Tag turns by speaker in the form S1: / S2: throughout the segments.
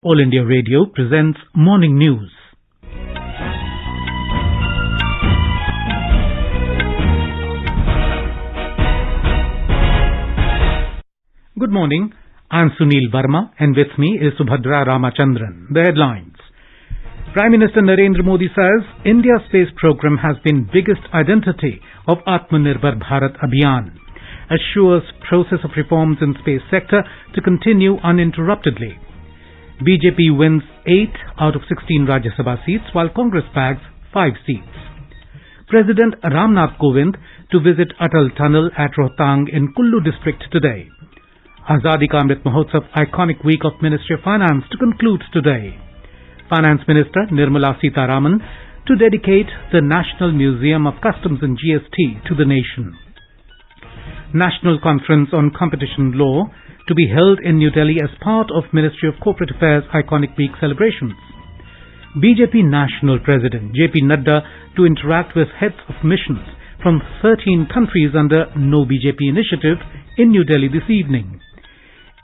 S1: All India Radio presents Morning News. Good morning, I am Sunil Verma and with me is Subhadra Ramachandran. The headlines. Prime Minister Narendra Modi says India's space program has been biggest identity of Atmanirbhar Bharat Abhiyan. Assures process of reforms in space sector to continue uninterruptedly. BJP wins 8 out of 16 Rajya Sabha seats while Congress bags 5 seats. President Ramnath Kovind to visit Atal Tunnel at Rohtang in Kullu district today. Azadi Ka Amrit Mahotsav iconic week of Ministry of Finance to conclude today. Finance Minister Nirmala Sitharaman to dedicate the National Museum of Customs and GST to the nation. National Conference on Competition Law to be held in New Delhi as part of Ministry of Corporate Affairs Iconic Week celebrations. BJP National President JP Nadda to interact with heads of missions from 13 countries under No BJP initiative in New Delhi this evening.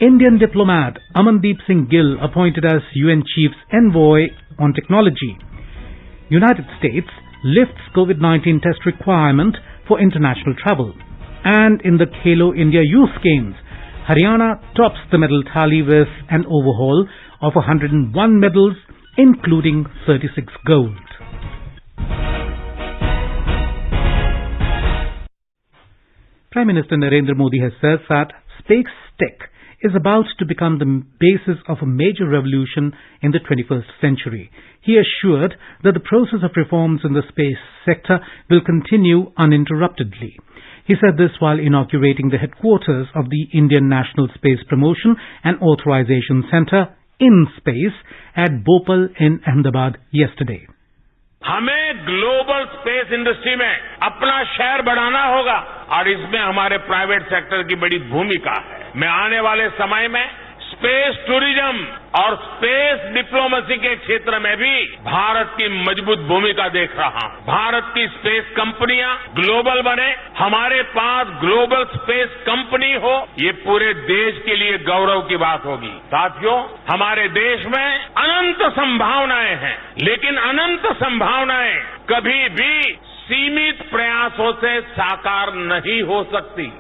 S1: Indian diplomat Amandeep Singh Gill appointed as UN Chief's Envoy on Technology. United States lifts COVID-19 test requirement for international travel. And in the Khelo India Youth Games, Haryana tops the medal tally with an overhaul of 101 medals, including 36 gold. Prime Minister Narendra Modi has said that space tech is about to become the basis of a major revolution in the 21st century. He assured that the process of reforms in the space sector will continue uninterruptedly. He said this while inaugurating the headquarters of the Indian National Space Promotion and Authorization Centre in Space at Bhopal in Ahmedabad yesterday.
S2: हमें global space industry में अपना share बढ़ाना होगा और इसमें हमारे private sector की बड़ी भूमिका है। मैं आने वाले समय में स्पेस टूरिज्म और स्पेस डिप्लोमेसी के क्षेत्र में भी भारत की मजबूत भूमिका देख रहा हूं। भारत की स्पेस कंपनियां ग्लोबल बने, हमारे पास ग्लोबल स्पेस कंपनी हो, ये पूरे देश के लिए गौरव की बात होगी। साथियों, हमारे देश में अनंत संभावनाएं हैं, लेकिन अनंत संभावनाएं कभी भी सीमित प्रयासों से साकार नहीं हो सकती।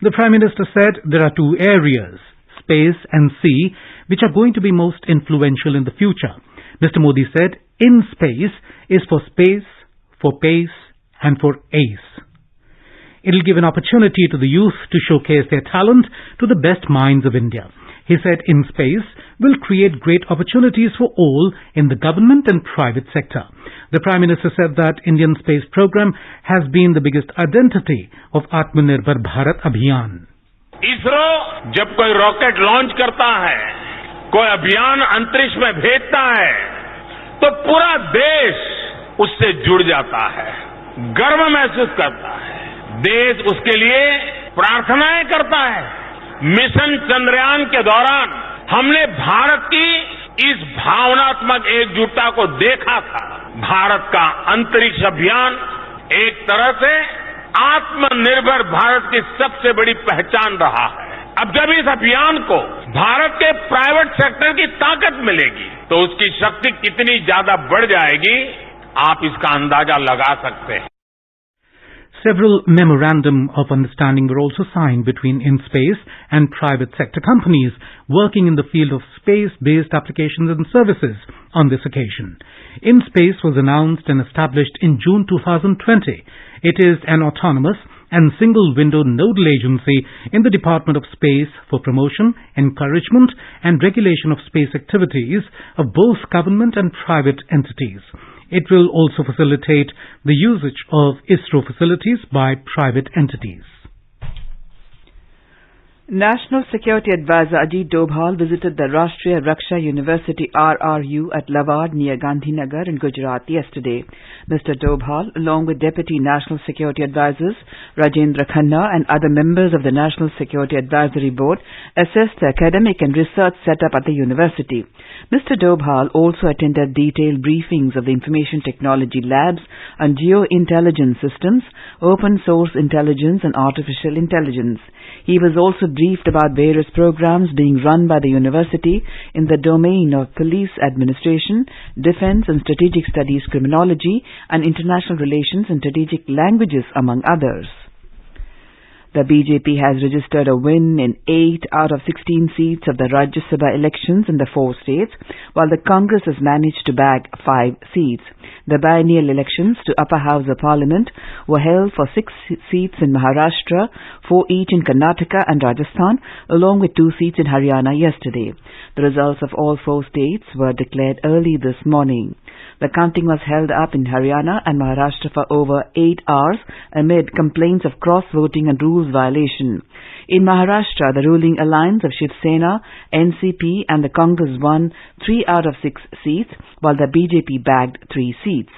S1: The Prime Minister said there are two areas, space and sea, which are going to be most influential in the future. Mr. Modi said, in space is for space, for pace and for ace. It will give an opportunity to the youth to showcase their talent to the best minds of India. He said in space will create great opportunities for all in the government and private sector. The Prime Minister said that Indian space program has been the biggest identity of Atmanirbhar Bharat Abhiyan.
S2: ISRO जब कोई rocket launch करता है, कोई अभियान अंतरिक्ष में भेजता है, तो पूरा देश उससे जुड़ जाता है, गर्व महसूस करता है। देश उसके लिए प्रार्थनाएं करता है। मिशन चंद्रयान के दौरान हमने भारत की इस भावनात्मक एकजुटता को देखा था। भारत का अंतरिक्ष अभियान एक तरह से आत्मनिर्भर भारत की सबसे बड़ी पहचान रहा है। अब जब इस अभियान को भारत के प्राइवेट सेक्टर की ताकत मिलेगी, तो उसकी शक्ति कितनी ज्यादा बढ़ जाएगी, आप इसका अंदाजा लगा सकते हैं।
S1: Several memorandum of understanding were also signed between InSpace and private sector companies working in the field of space-based applications and services on this occasion. InSpace was announced and established in June 2020. It is an autonomous and single-window nodal agency in the Department of Space for promotion, encouragement and regulation of space activities of both government and private entities. It will also facilitate the usage of ISRO facilities by private entities.
S3: National Security Advisor Ajit Dobhal visited the Rashtriya Raksha University RRU at Lawad near Gandhinagar in Gujarat yesterday. Mr. Dobhal, along with Deputy National Security Advisors Rajendra Khanna and other members of the National Security Advisory Board, assessed the academic and research setup at the university. Mr. Dobhal also attended detailed briefings of the information technology labs on geo-intelligence systems, open source intelligence and artificial intelligence. He was also briefed about various programs being run by the university in the domain of police administration, defense and strategic studies, criminology and international relations and strategic languages, among others. The BJP has registered a win in 8 out of 16 seats of the Rajya Sabha elections in the 4 states, while the Congress has managed to bag 5 seats. The biennial elections to Upper House of Parliament were held for 6 seats in Maharashtra, 4 each in Karnataka and Rajasthan, along with 2 seats in Haryana yesterday. The results of all 4 states were declared early this morning. The counting was held up in Haryana and Maharashtra for over 8 hours amid complaints of cross-voting and rules violation. In Maharashtra, the ruling alliance of Shiv Sena, NCP and the Congress won 3 out of 6 seats, while the BJP bagged 3 seats.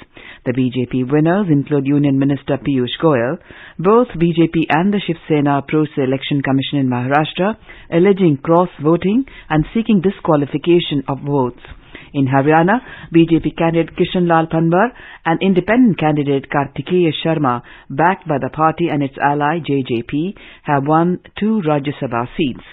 S3: The BJP winners include Union Minister Piyush Goyal. Both BJP and the Shiv Sena approached the Election Commission in Maharashtra, alleging cross-voting and seeking disqualification of votes. In Haryana, BJP candidate Kishan Lal Panwar and independent candidate Kartikeya Sharma, backed by the party and its ally JJP, have won 2 Rajya Sabha seats.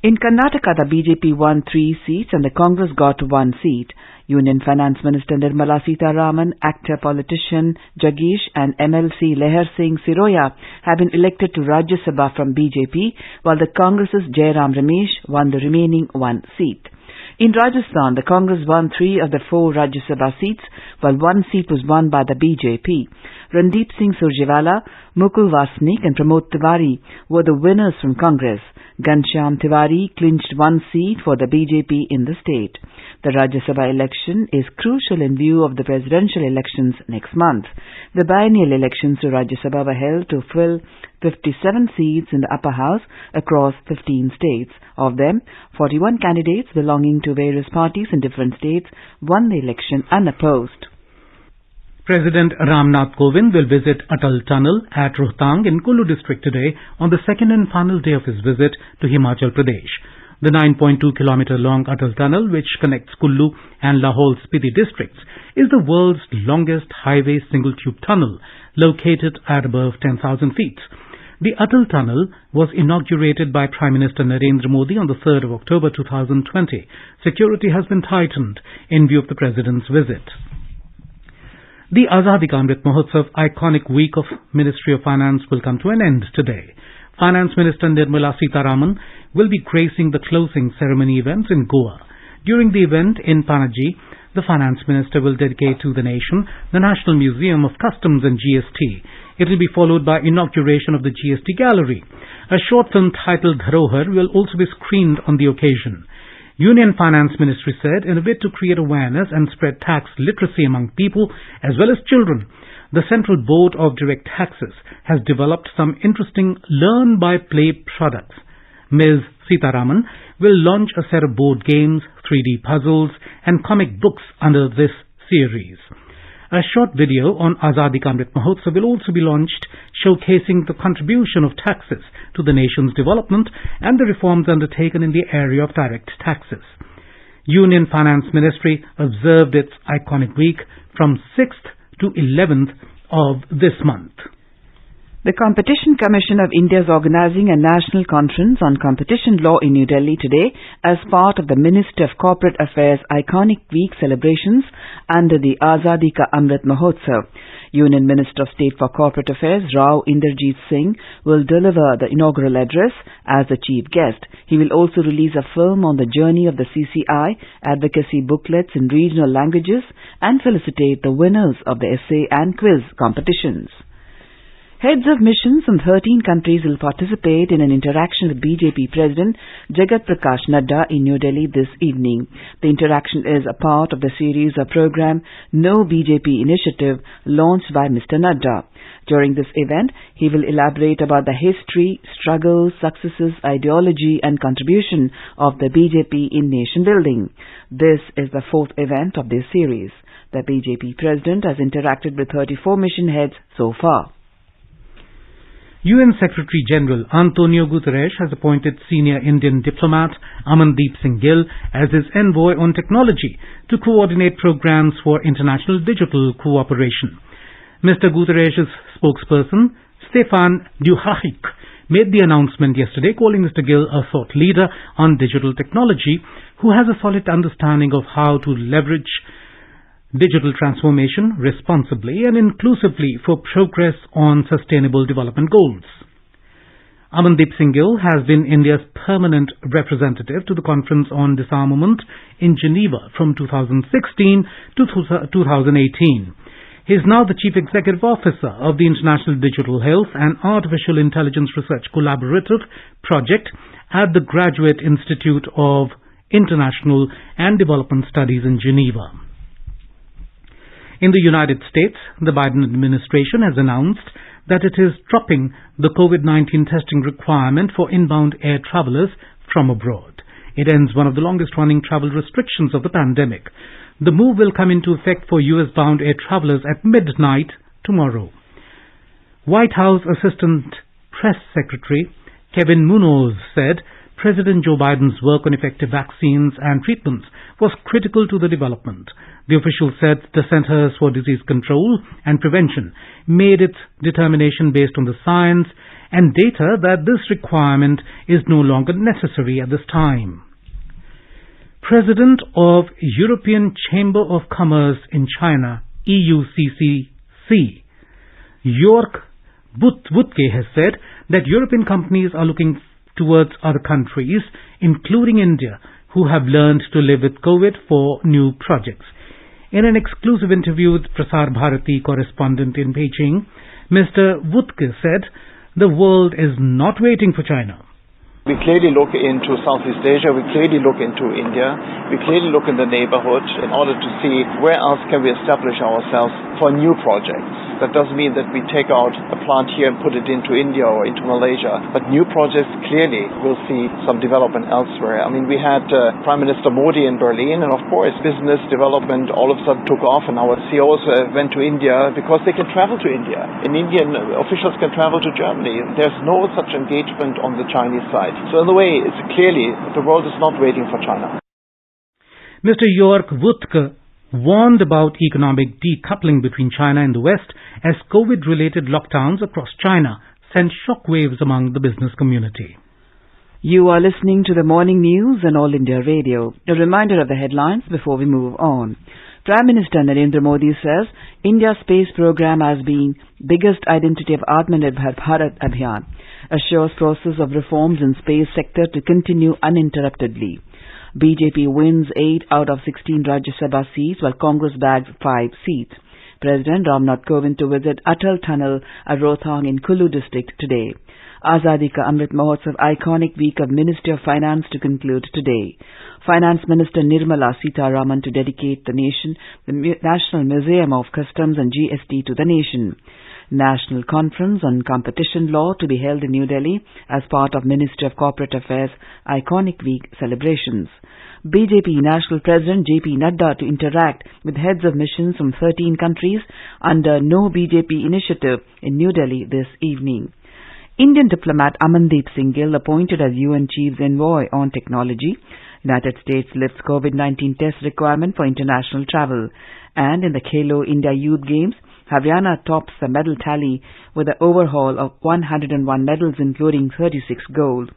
S3: In Karnataka, the BJP won 3 seats and the Congress got 1 seat. Union Finance Minister Nirmala Sitharaman, actor politician Jagdish and MLC Lehar Singh Siroya have been elected to Rajya Sabha from BJP, while the Congress's Jairam Ramesh won the remaining 1 seat. In Rajasthan, the Congress won 3 of the 4 Rajya Sabha seats, while 1 seat was won by the BJP. Randeep Singh Surjewala, Mukul Vasnik and Pramod Tiwari were the winners from Congress. Ghanshyam Tiwari clinched 1 seat for the BJP in the state. The Rajya Sabha election is crucial in view of the presidential elections next month. The biennial elections to Rajya Sabha were held to fill 57 seats in the upper house across 15 states. Of them, 41 candidates belonging to various parties in different states won the election unopposed.
S1: President Ramnath Kovind will visit Atal Tunnel at Rohtang in Kullu district today on the second and final day of his visit to Himachal Pradesh. The 9.2-kilometer long Atal Tunnel, which connects Kullu and Lahaul Spiti districts, is the world's longest highway single-tube tunnel, located at above 10,000 feet. The Atal Tunnel was inaugurated by Prime Minister Narendra Modi on the 3rd of October 2020. Security has been tightened in view of the President's visit. The Azadi Ka Amrit Mahotsav iconic week of Ministry of Finance will come to an end today. Finance Minister Nirmala Sitharaman will be gracing the closing ceremony events in Goa. During the event in Panaji, the Finance Minister will dedicate to the nation the National Museum of Customs and GST. It will be followed by inauguration of the GST Gallery. A short film titled Dharohar will also be screened on the occasion. Union Finance Ministry said, in a bid to create awareness and spread tax literacy among people as well as children, the Central Board of Direct Taxes has developed some interesting learn-by-play products. Ms. Sitharaman will launch a set of board games, 3D puzzles and comic books under this series. A short video on Azadi Ka Amrit Mahotsav will also be launched, showcasing the contribution of taxes to the nation's development and the reforms undertaken in the area of direct taxes. Union Finance Ministry observed its iconic week from 6th to 11th of this month.
S3: The Competition Commission of India is organizing a national conference on competition law in New Delhi today as part of the Ministry of Corporate Affairs Iconic Week celebrations under the Azadi Ka Amrit Mahotsav. Union Minister of State for Corporate Affairs Rao Inderjeet Singh will deliver the inaugural address as the chief guest. He will also release a film on the journey of the CCI, advocacy booklets in regional languages, and felicitate the winners of the essay and quiz competitions. Heads of missions from 13 countries will participate in an interaction with BJP President Jagat Prakash Nadda in New Delhi this evening. The interaction is a part of the series of program No BJP Initiative launched by Mr. Nadda. During this event, he will elaborate about the history, struggles, successes, ideology and contribution of the BJP in nation building. This is the 4th event of this series. The BJP President has interacted with 34 mission heads so far.
S1: UN Secretary General Antonio Guterres has appointed senior Indian diplomat Amandeep Singh Gill as his envoy on technology to coordinate programs for international digital cooperation. Mr. Guterres' spokesperson, Stefan Dujarric, made the announcement yesterday, calling Mr. Gill a thought leader on digital technology who has a solid understanding of how to leverage digital transformation responsibly and inclusively for progress on sustainable development goals. Amandeep Singh Gill has been India's permanent representative to the Conference on Disarmament in Geneva from 2016 to 2018. He is now the Chief Executive Officer of the International Digital Health and Artificial Intelligence Research Collaborative Project at the Graduate Institute of International and Development Studies in Geneva. In the United States, the Biden administration has announced that it is dropping the COVID-19 testing requirement for inbound air travelers from abroad. It ends one of the longest-running travel restrictions of the pandemic. The move will come into effect for US-bound air travelers at midnight tomorrow. White House Assistant Press Secretary Kevin Munoz said President Joe Biden's work on effective vaccines and treatments was critical to the development. The official said the Centers for Disease Control and Prevention made its determination based on the science and data that this requirement is no longer necessary at this time. President of European Chamber of Commerce in China, EUCCC, Jörg Wuttke has said that European companies are looking towards other countries, including India, who have learned to live with COVID for new projects. In an exclusive interview with Prasar Bharati correspondent in Beijing, Mr. Wuttke said the world is not waiting for China.
S4: We clearly look into Southeast Asia, we clearly look into India, we clearly look in the neighborhood in order to see where else can we establish ourselves for new projects. That doesn't mean that we take out a plant here and put it into India or into Malaysia, but new projects clearly will see some development elsewhere. I mean, we had Prime Minister Modi in Berlin, and of course business development all of a sudden took off, and our CEOs went to India because they can travel to India. And Indian officials can travel to Germany. There's no such engagement on the Chinese side. So in a way, it's clearly the world is not waiting for China.
S1: Mr. Jörg Wuttke warned about economic decoupling between China and the West as COVID-related lockdowns across China sent shockwaves among the business community.
S3: You are listening to the morning news on All India Radio. A reminder of the headlines before we move on. Prime Minister Narendra Modi says India's space program has been biggest identity of Atmanirbhar Bharat Abhiyan, assures process of reforms in space sector to continue uninterruptedly. BJP wins 8 out of 16 Rajya Sabha seats while Congress bags 5 seats. President Ramnath Kovind to visit Atal Tunnel at Rohtang in Kullu district today. Azadi Ka Amrit Mahotsav iconic week of Ministry of Finance to conclude today. Finance Minister Nirmala Sitharaman to dedicate the National Museum of Customs and GST to the nation. National Conference on Competition Law to be held in New Delhi as part of Ministry of Corporate Affairs Iconic Week celebrations. BJP National President JP Nadda to interact with heads of missions from 13 countries under No BJP initiative in New Delhi this evening. Indian diplomat Amandeep Singh Gill appointed as UN Chief's Envoy on Technology. United States lifts COVID-19 test requirement for international travel. And in the Khelo India Youth Games, Haryana tops the medal tally with an overhaul of 101 medals including 36 gold.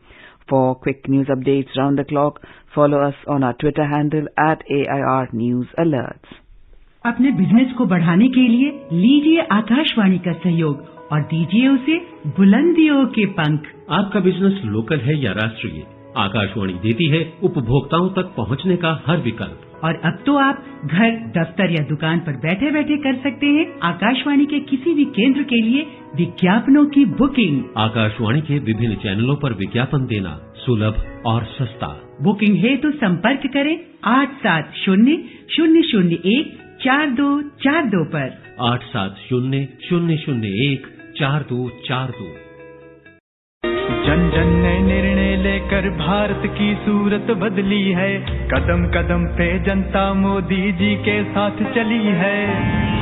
S3: For quick news updates round the clock, follow us on our Twitter handle @AIR News Alerts.
S5: अपने business को बढ़ाने के लिए लीजिए आकाशवाणी का सहयोग और दीजिए उसे बुलंदियों के पंख।
S6: आपका बिजनेस लोकल है या राष्ट्रीय, आकाशवाणी देती है उपभोक्ताओं तक पहुंचने का हर विकल्प।
S5: और अब तो आप घर, दफ्तर या दुकान पर बैठे बैठे कर सकते हैं आकाशवाणी के किसी भी केंद्र के लिए विज्ञापनों की बुकिंग। आकाशवाणी के विभिन्न चैनलों पर विज्ञापन देना सुलभ और सस्ता। बुकिंग है तो संपर्क करें 8700014242 पर।
S6: 8700014242।
S7: जन जन ने निर्णय लेकर भारत की सूरत बदली है। कदम कदम पे जनता मोदी जी के साथ चली है।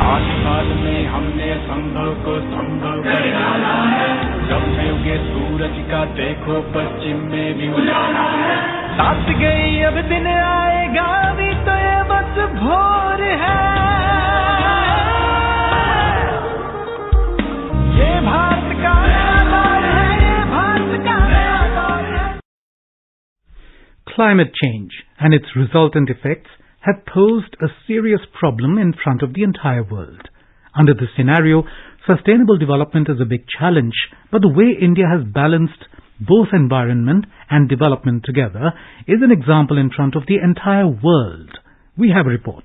S7: 8 साल में हमने संभव को संभव कर डाला है। जब में उगे सूरज का देखो पश्चिम में भी उजाला है। साथ गई अब दिन आएगा भी तो ये बस भोर है। ये भारत का आधार है, ये Bharat
S1: Climate change and its resultant effects have posed a serious problem in front of the entire world. Under this scenario, sustainable development is a big challenge, but the way India has balanced both environment and development together is an example in front of the entire world. We have a report.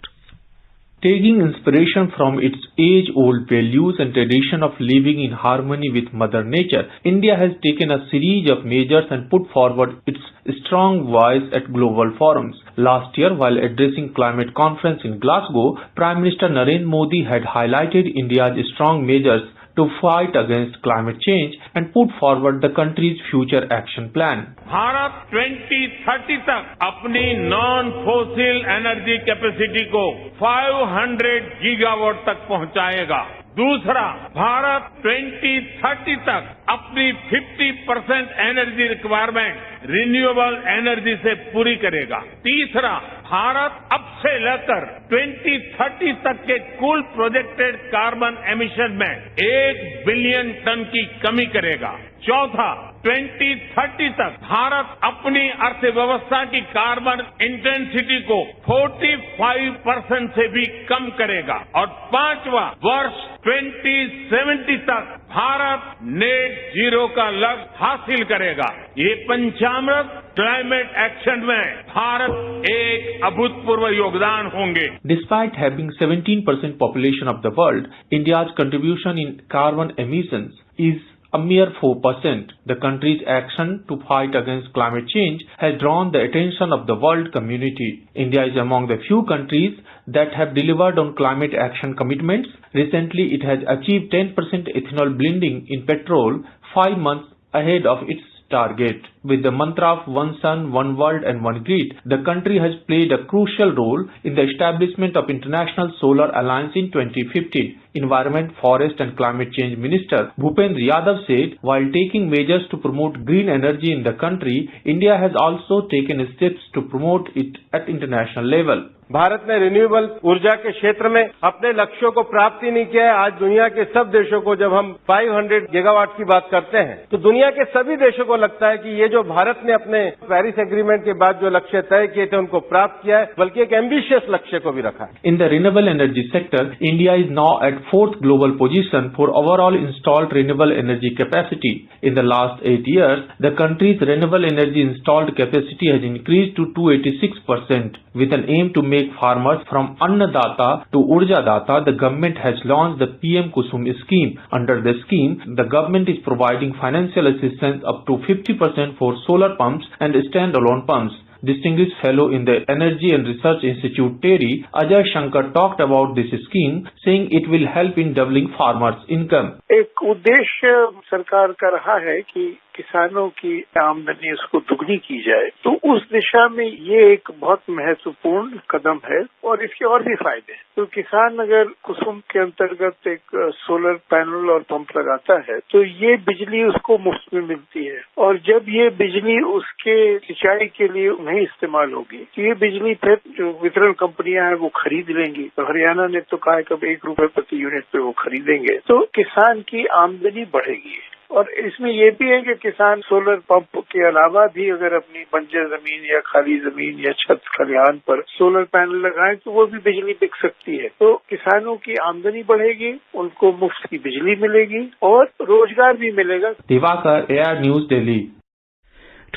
S8: Taking inspiration from its age-old values and tradition of living in harmony with Mother Nature, India has taken a series of measures and put forward its strong voice at global forums. Last year, while addressing climate conference in Glasgow, Prime Minister Narendra Modi had highlighted India's strong measures to fight against climate change and put forward the country's future action plan.
S2: Bharat 2030 तक अपनी non fossil energy capacity को 500 gigawatt तक पहुंचाएगा। दूसरा, भारत 2030 तक अपनी 50% energy requirement renewable energy से पूरी करेगा। तीसरा, भारत अब से लेकर 2030 तक के कुल प्रोजेक्टेड कार्बन एमिशन में 1 बिलियन टन की कमी करेगा। चौथा, 2030 तक भारत अपनी अर्थव्यवस्था की कार्बन इंटेंसिटी को 45% से भी कम करेगा। और पांचवा, वर्ष 2070 तक भारत नेट जीरो का लक्ष्य हासिल करेगा। ये पंचामृत क्लाइमेट एक्शन में भारत एक अभूतपूर्व योगदान होंगे।
S8: Despite having 17% population of the world, India's contribution in carbon emissions is a mere 4%. The country's action to fight against climate change has drawn the attention of the world community. India is among the few countries that have delivered on climate action commitments. Recently, it has achieved 10% ethanol blending in petrol 5 months ahead of its target. With the mantra of one sun, one world and one grid, the country has played a crucial role in the establishment of International Solar Alliance in 2015. Environment, Forest and Climate Change Minister Bhupendra Yadav said, while taking measures to promote green energy in the country, India has also taken steps to promote it at international level.
S9: Bharat ने renewable ऊर्जा के क्षेत्र में अपने लक्ष्यों को प्राप्त ही नहीं किया है। आज दुनिया के सब देशों को जब हम 500 गीगावाट की बात करते हैं तो दुनिया के सभी देशों को लगता है कि ये जो भारत ने अपने पेरिस एग्रीमेंट के बाद जो लक्ष्य तय किए थे उनको प्राप्त किया है, बल्कि एक एम्बिशियस लक्ष्य को भी रखा है।
S8: In the renewable energy sector, India is now at 4th global position for overall installed renewable energy capacity. In the last 8 years, the country's renewable energy installed capacity has increased to 286%. With an aim to make farmers from Annadata to Urjadata, the government has launched the PM Kusum scheme. Under the scheme, the government is providing financial assistance up to 50% for solar pumps and standalone pumps. Distinguished Fellow in the Energy and Research Institute TERI, Ajay Shankar talked about this scheme, saying it will help in doubling farmers' income.
S10: एक उद्देश्य सरकार का रहा है कि किसानों की आमदनी उसको दुगनी की जाए, तो उस दिशा में ये एक बहुत महत्वपूर्ण कदम है और इसके और भी फायदे हैं। तो किसान अगर कुसुम के अंतर्गत एक सोलर पैनल और पंप लगाता है तो ये बिजली उसको मुफ्त में मिलती है और जब ये बिजली उसके सिंचाई के लिए नहीं इस्तेमाल होगी तो ये बिजली फिर जो वितरण कंपनियां हैं वो खरीद लेंगी। तो हरियाणा ने तो कहा कब 1 रुपए प्रति यूनिट पे वो खरीदेंगे, तो किसान की आमदनी बढ़ेगी। और इसमें ये भी है कि किसान सोलर पंप के अलावा भी अगर अपनी बंजर जमीन या खाली जमीन या छत खलिहान पर सोलर पैनल लगाए तो वो भी बिजली बिक सकती है। तो किसानों की आमदनी बढ़ेगी, उनको मुफ्त की बिजली मिलेगी और रोजगार भी मिलेगा।
S8: Diwakar, AIR News, Delhi.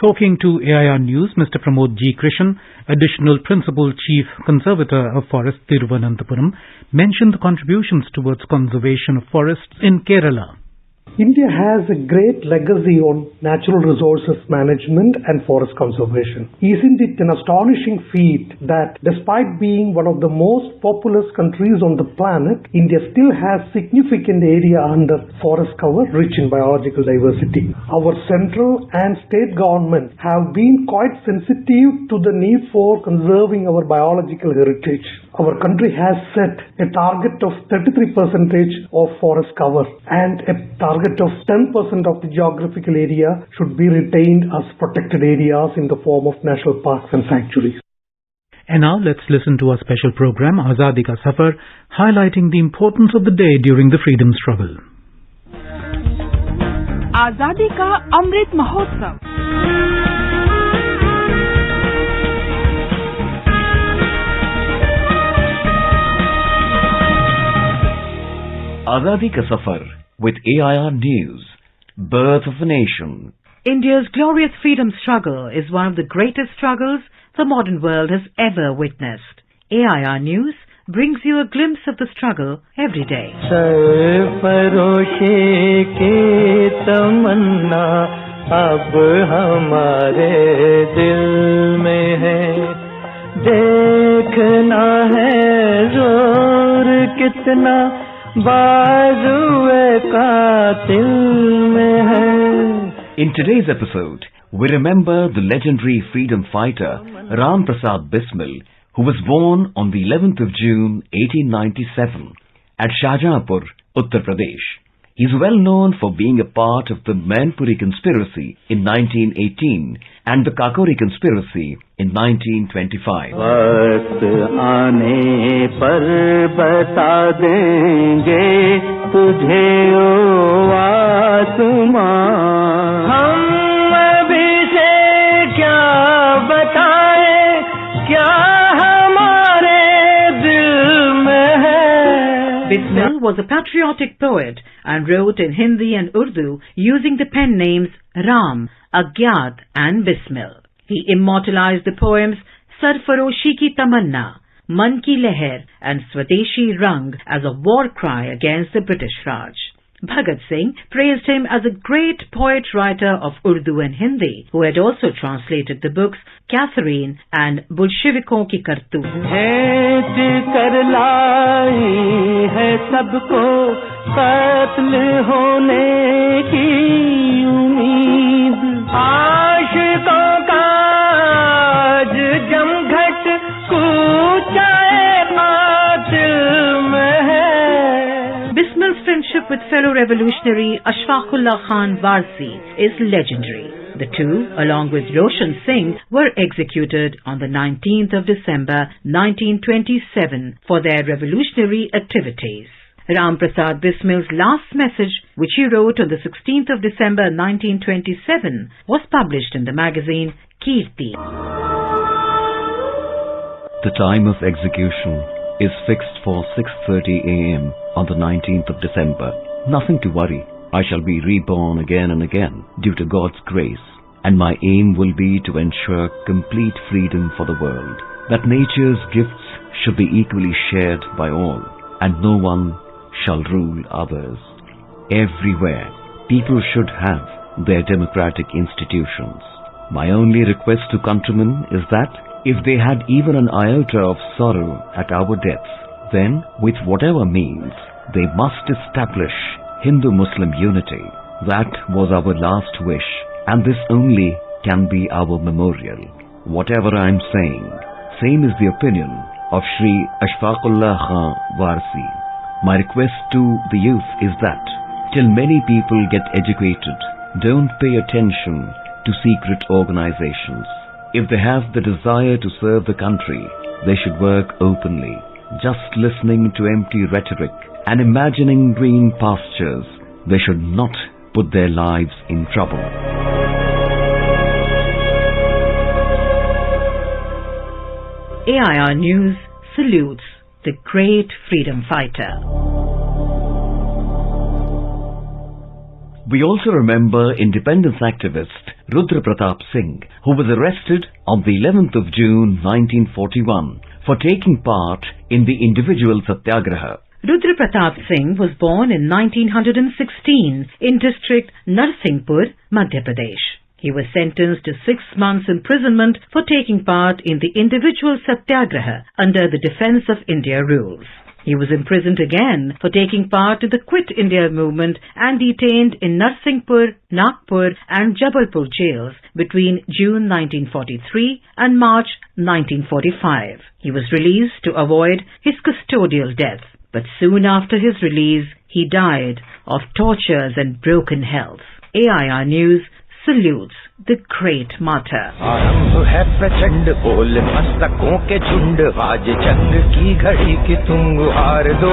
S1: Talking to AIR News, Mr. Pramod G. Krishan, Additional Principal Chief Conservator of Forest Thiruvananthapuram, mentioned the contributions towards conservation of forests in Kerala.
S11: India has a great legacy on natural resources management and forest conservation. Isn't it an astonishing feat that despite being one of the most populous countries on the planet, India still has significant area under forest cover rich in biological diversity? Our central and state governments have been quite sensitive to the need for conserving our biological heritage. Our country has set a target of 33% of forest cover and a target of 10% of the geographical area should be retained as protected areas in the form of national parks and sanctuaries.
S1: And now let's listen to our special program, Azadi Ka Safar, highlighting the importance of the day during the freedom struggle.
S12: Azadi Ka Amrit Mahotsav. Azadi Ka Safar with AIR News, Birth of a Nation.
S13: India's glorious freedom struggle is one of the greatest struggles the modern world has ever witnessed. AIR News brings you a glimpse of the struggle every day.
S7: सरफरोशी की तमन्ना अब हमारे दिल में है, देखना है जोर कितना बाजुए कातिल में है.
S12: In today's episode, we remember the legendary freedom fighter Ram Prasad Bismil, who was born on the 11th of June 1897 at Shahjahanpur, Uttar Pradesh. He is well known for being a part of the Mainpuri conspiracy in 1918 and the Kakori conspiracy in 1925.
S7: वक्त आने पर बता देंगे तुझे ओ आसमां, हम अभी से क्या बताएं, क्या हमारे दिल में है.
S13: Bismil was a patriotic poet and wrote in Hindi and Urdu using the pen names Ram, Agyat and Bismil. He immortalized the poems Sarfaroshi Ki Tamanna, Man Ki Leher and Swadeshi Rang as a war cry against the British Raj. Bhagat Singh praised him as a great poet-writer of Urdu and Hindi, who had also translated the books Catherine and Bolshevikon Ki Kartoot.
S7: भेंट कर लाई है सबको कत्ल होने की उम्मीद, आशिकों का आज जमघट कूचाए कातिल में है.
S13: Bismil's friendship with fellow revolutionary Ashfaqullah Khan Warsi is legendary. The two, along with Roshan Singh, were executed on the 19th of December 1927 for their revolutionary activities. Ram Prasad Bismil's last message, which he wrote on the 16th of December 1927, was published in the magazine Kirti.
S12: The time of execution is fixed for 6:30 a.m. on the 19th of December. Nothing to worry. I shall be reborn again and again due to God's grace, and my aim will be to ensure complete freedom for the world, that nature's gifts should be equally shared by all, and no one shall rule others. Everywhere, people should have their democratic institutions. My only request to countrymen is that if they had even an iota of sorrow at our deaths, then with whatever means, they must establish Hindu-Muslim unity. That was our last wish, and this only can be our memorial. Whatever I am saying, same is the opinion of Shri Ashfaqullah Khan Warsi. My request to the youth is that, till many people get educated, don't pay attention to secret organizations. If they have the desire to serve the country, they should work openly. Just listening to empty rhetoric and imagining green pastures, they should not put their lives in trouble.
S13: AIR News salutes the great freedom fighter.
S12: We also remember independence activist Rudra Pratap Singh, who was arrested on the 11th of June 1941 for taking part in the individual Satyagraha.
S13: Rudra Pratap Singh was born in 1916 in district Narsinghpur, Madhya Pradesh. He was sentenced to 6 months imprisonment for taking part in the individual Satyagraha under the Defence of India rules. He was imprisoned again for taking part in the Quit India movement and detained in Narsinghpur, Nagpur and Jabalpur jails between June 1943 and March 1945. He was released to avoid his custodial death, but soon after his release, he died of tortures and broken health. AIR News salutes the great martyr.
S14: आरंभ है प्रचंड बोल मस्तकों के झुंड, आज जंग की घड़ी की तुम गुहार दो.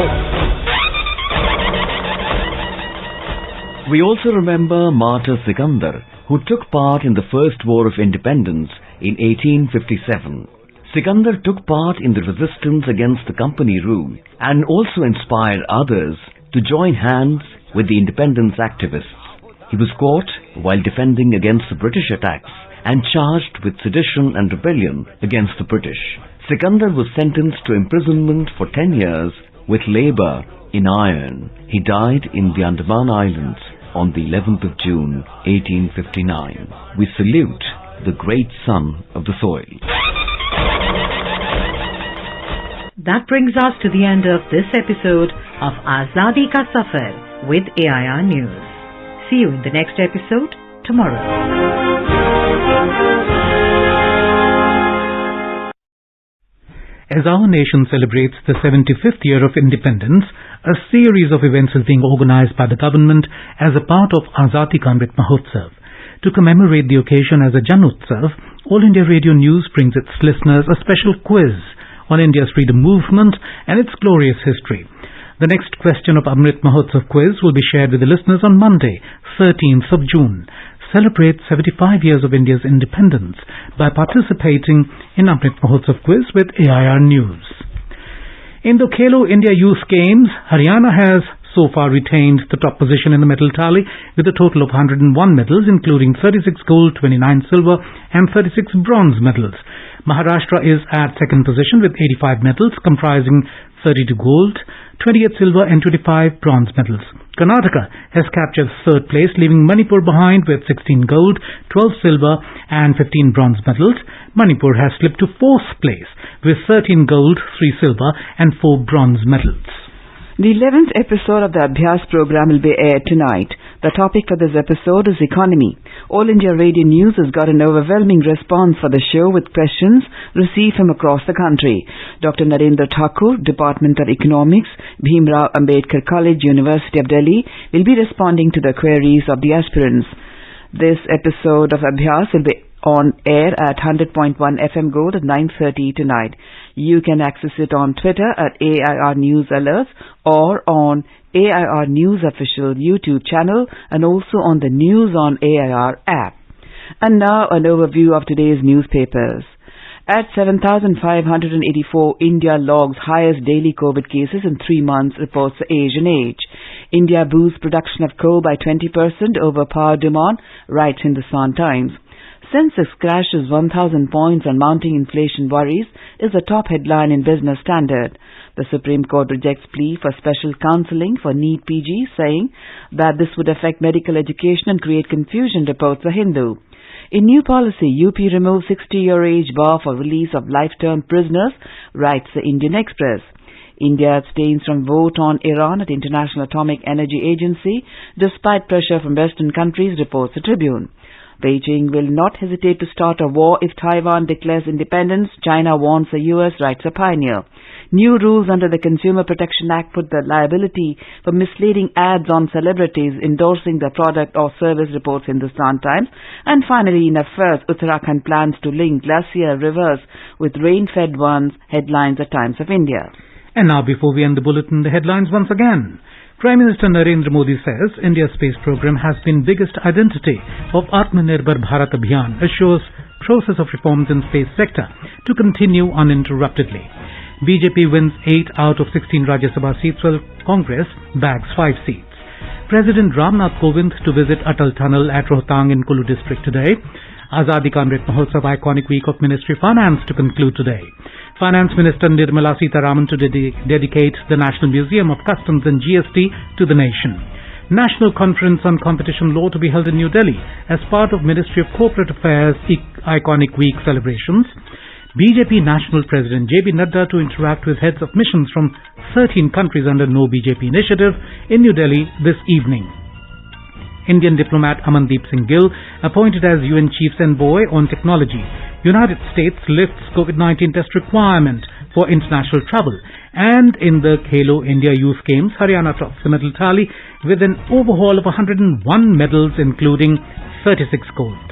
S12: We also remember martyr Sikandar, who took part in the First War of Independence in 1857. Sikandar took part in the resistance against the company rule and also inspired others to join hands with the independence activists. He was caught while defending against the British attacks and charged with sedition and rebellion against the British. Sikandar was sentenced to imprisonment for 10 years with labour in iron. He died in the Andaman Islands on the 11th of June 1859. We salute the great son of the soil.
S13: That brings us to the end of this episode of Azadi Ka Safar with AIR News. See you in the next episode tomorrow.
S1: As our nation celebrates the 75th year of independence, a series of events is being organized by the government as a part of Azadi Ka Amrit Mahotsav. To commemorate the occasion as a Janotsav, All India Radio News brings its listeners a special quiz on India's freedom movement and its glorious history. The next question of Amrit Mahotsav quiz will be shared with the listeners on Monday, 13th of June. Celebrate 75 years of India's independence by participating in Amrit Mahotsav quiz with AIR News. In the Khelo India Youth Games, Haryana has so far retained the top position in the medal tally with a total of 101 medals, including 36 gold, 29 silver and 36 bronze medals. Maharashtra is at second position with 85 medals, comprising 32 gold, 28 silver and 25 bronze medals. Karnataka has captured third place, leaving Manipur behind with 16 gold, 12 silver and 15 bronze medals. Manipur has slipped to fourth place with 13 gold, 3 silver and 4 bronze medals.
S3: The 11th episode of the Abhyas program will be aired tonight. The topic for this episode is economy. All India Radio News has got an overwhelming response for the show with questions received from across the country. Dr. Narendra Thakur, Department of Economics, Bhimrao Ambedkar College, University of Delhi, will be responding to the queries of the aspirants. This episode of Abhyas will be on air at 100.1 FM Gold at 9:30 tonight. You can access it on Twitter at AIR News Alerts or on AIR News official YouTube channel and also on the News on AIR app. And now an overview of today's newspapers. At 7,584, India logs highest daily COVID cases in 3 months, reports the Asian Age. India boosts production of coal by 20% over power demand, writes Hindustan Times. Sensex crashes 1,000 points on mounting inflation worries is the top headline in Business Standard. The Supreme Court rejects plea for special counselling for NEET PG, saying that this would affect medical education and create confusion, reports The Hindu. In new policy, UP removes 60-year age bar for release of life-term prisoners, writes the Indian Express. India abstains from vote on Iran at International Atomic Energy Agency despite pressure from Western countries, reports the Tribune. Beijing will not hesitate to start a war if Taiwan declares independence, China warns the US, writes a Pioneer. New rules under the Consumer Protection Act put the liability for misleading ads on celebrities endorsing the product or service, reports Hindustan Times. And finally, in a first, Uttarakhand plans to link glacier rivers with rain-fed ones, headlines at Times of India.
S1: And now, before we end the bulletin, the headlines once again. Prime Minister Narendra Modi says India's space program has been biggest identity of Atmanirbhar Bharat Abhiyan, assures process of reforms in space sector to continue uninterruptedly. BJP wins 8 out of 16 Rajya Sabha seats while Congress bags 5 seats. President Ramnath Kovind to visit Atal Tunnel at Rohtang in Kulu district today. Azadi Ka Amrit Mahotsav iconic week of Ministry of Finance to conclude today. Finance Minister Nirmala Sitharaman to dedicate the National Museum of Customs and GST to the nation. National Conference on Competition Law to be held in New Delhi as part of Ministry of Corporate Affairs Iconic Week celebrations. BJP National President JB Nadda to interact with heads of missions from 13 countries under No BJP initiative in New Delhi this evening. Indian diplomat Amandeep Singh Gill appointed as UN Chief's Envoy on Technology. United States lifts COVID-19 test requirement for international travel. And in the Khelo India Youth Games, Haryana tops the medal tally with an overhaul of 101 medals, including 36 gold.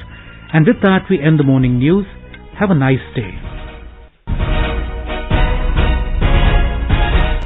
S1: And with that, we end the morning news. Have a nice day.